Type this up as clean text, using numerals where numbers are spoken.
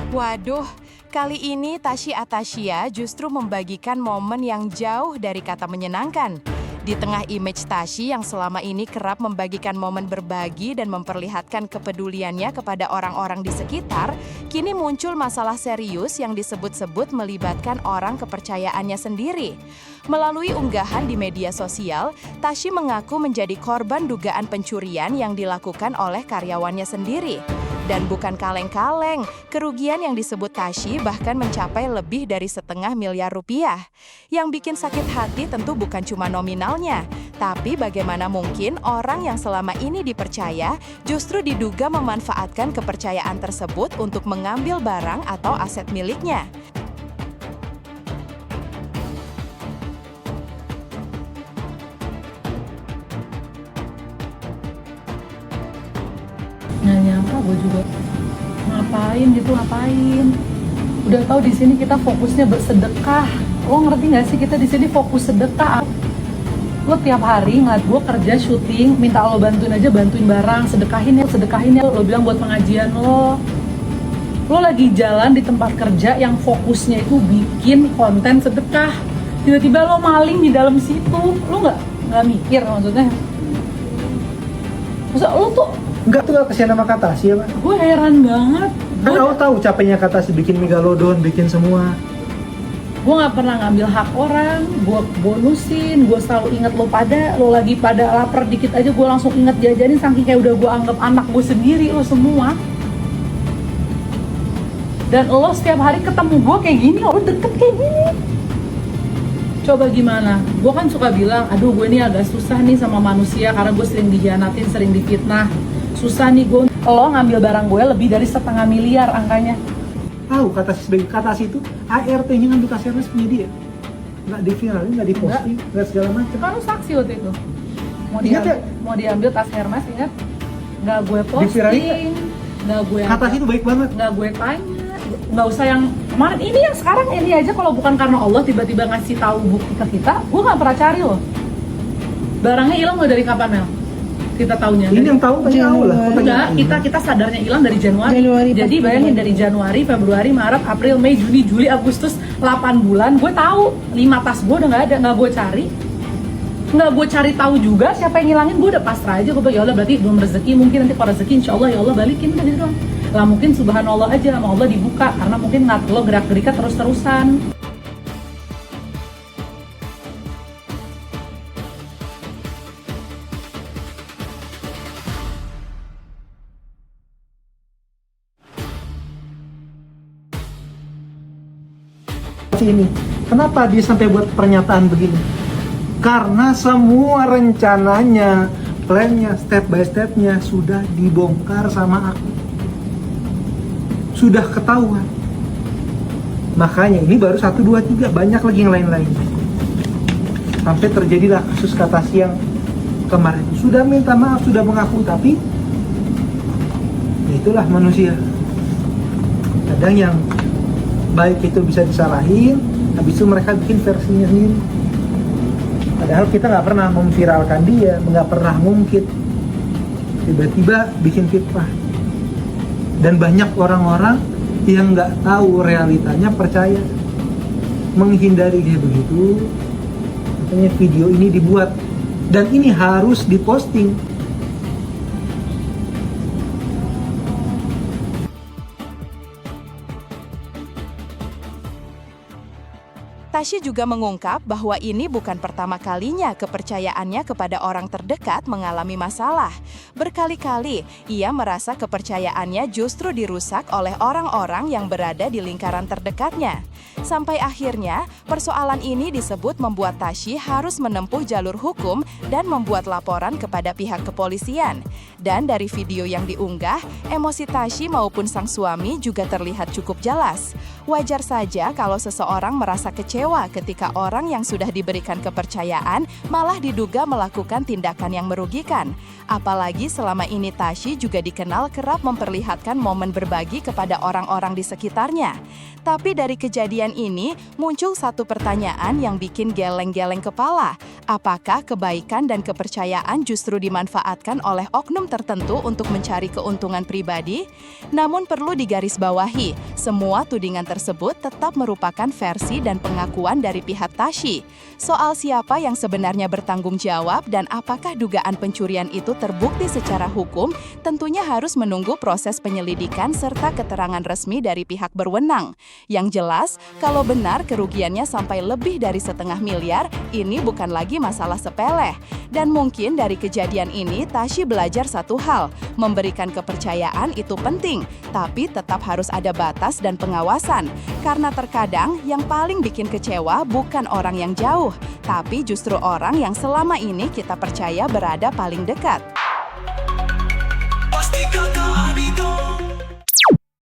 Waduh, kali ini Tasya Atasya justru membagikan momen yang jauh dari kata menyenangkan. Di tengah image Tasya yang selama ini kerap membagikan momen berbagi dan memperlihatkan kepeduliannya kepada orang-orang di sekitar, kini muncul masalah serius yang disebut-sebut melibatkan orang kepercayaannya sendiri. Melalui unggahan di media sosial, Tasya mengaku menjadi korban dugaan pencurian yang dilakukan oleh karyawannya sendiri. Dan bukan kaleng-kaleng, kerugian yang disebut Tasya bahkan mencapai lebih dari setengah miliar rupiah. Yang bikin sakit hati tentu bukan cuma nominalnya, tapi bagaimana mungkin orang yang selama ini dipercaya justru diduga memanfaatkan kepercayaan tersebut untuk mengambil barang atau aset miliknya. Nggak nyangka gue juga ngapain udah tahu di sini kita fokusnya bersedekah. Lo ngerti nggak sih, kita di sini fokus sedekah. Lo tiap hari ngeliat gue kerja syuting, minta lo bantuin aja, bantuin barang, sedekahin ya. Lo bilang buat pengajian lo lagi jalan di tempat kerja yang fokusnya itu bikin konten sedekah, tiba-tiba lo maling di dalam situ. Lo nggak mikir maksudnya lo tuh. Enggak tuh, gak kasihan sama Kata Tasya, Pak. Gue heran banget. Kan lo tahu capeknya Kata Tasya bikin Megalodon, bikin semua. Gue gak pernah ngambil hak orang, gue bonusin, gue selalu inget lo lagi pada lapar dikit aja gue langsung inget jajanin, saking kayak udah gue anggap anak gue sendiri lo semua. Dan lo setiap hari ketemu gue kayak gini, lo deket kayak gini. Coba gimana? Gue kan suka bilang, aduh gue ini agak susah nih sama manusia karena gue sering dihianatin, sering difitnah. Susah nih gue. Lo ngambil barang gue lebih dari 1,5 miliar angkanya. Tahu Kata Tasya sebagai Kata Tasya itu ART-nya ngambil tas Hermes punya dia. Nggak di-viralin, nggak di-posting, nggak segala macam. Kan lo saksi waktu itu. Ingat ya? Mau diambil tas Hermes, ingat? Nggak gue Di-viralin posting, nggak gue Kata Tasya itu baik banget. nggak gue tanya, nggak usah yang kemarin ini, yang sekarang ini aja. Kalau bukan karena Allah tiba-tiba ngasih tahu bukti ke kita, gue nggak pernah cari loh. Barangnya hilang udah dari kapan, Mel? Kita tahunya. Ini yang tahu tanya tahu lah. Enggak, kita sadarnya hilang dari Januari. Jadi bayangin dari Januari, Februari, Maret, April, Mei, Juni, Juli, Agustus, 8 bulan gue tahu 5 tas gue udah nggak ada, nggak gue cari tahu juga siapa yang ngilangin. Gue udah pasrah aja, gue bilang ya Allah berarti belum rezeki, mungkin nanti kalau rezeki insya Allah ya Allah balikin, udah gitu doang. Lah mungkin subhanallah aja sama Allah dibuka karena mungkin lo gerak-geriknya terus-terusan. Ini kenapa dia sampai buat pernyataan begini? Karena semua rencananya, plannya, step by stepnya sudah dibongkar sama aku, sudah ketahuan. Makanya ini baru 1, 2, 3, banyak lagi yang lain-lain. Sampai terjadilah kasus Kata Tasya yang kemarin. Sudah minta maaf, sudah mengaku, tapi ya itulah manusia. Kadang yang baik itu bisa disalahin, habis itu mereka bikin versinya sendiri. Padahal kita nggak pernah memviralkan dia, nggak pernah ngungkit. Tiba-tiba bikin fitnah. Dan banyak orang-orang yang nggak tahu realitanya percaya, menghindari dia begitu. Makanya video ini dibuat dan ini harus diposting. Tasya juga mengungkap bahwa ini bukan pertama kalinya kepercayaannya kepada orang terdekat mengalami masalah. Berkali-kali ia merasa kepercayaannya justru dirusak oleh orang-orang yang berada di lingkaran terdekatnya. Sampai akhirnya persoalan ini disebut membuat Tasya harus menempuh jalur hukum dan membuat laporan kepada pihak kepolisian. Dan dari video yang diunggah, emosi Tasya maupun sang suami juga terlihat cukup jelas. Wajar saja kalau seseorang merasa kecewa kecewa ketika orang yang sudah diberikan kepercayaan malah diduga melakukan tindakan yang merugikan. Apalagi selama ini Tasya juga dikenal kerap memperlihatkan momen berbagi kepada orang-orang di sekitarnya. Tapi dari kejadian ini muncul satu pertanyaan yang bikin geleng-geleng kepala. Apakah kebaikan dan kepercayaan justru dimanfaatkan oleh oknum tertentu untuk mencari keuntungan pribadi? Namun perlu digarisbawahi, semua tudingan tersebut tetap merupakan versi dan pengakuan dari pihak Tasya. Soal siapa yang sebenarnya bertanggung jawab dan apakah dugaan pencurian itu terbukti secara hukum, tentunya harus menunggu proses penyelidikan serta keterangan resmi dari pihak berwenang. Yang jelas, kalau benar kerugiannya sampai lebih dari 1,5 miliar, ini bukan lagi masalah sepele. Dan mungkin dari kejadian ini, Tasya belajar satu hal, memberikan kepercayaan itu penting, tapi tetap harus ada batas dan pengawasan. Karena terkadang yang paling bikin kecewa bukan orang yang jauh, tapi justru orang yang selama ini kita percaya berada paling dekat.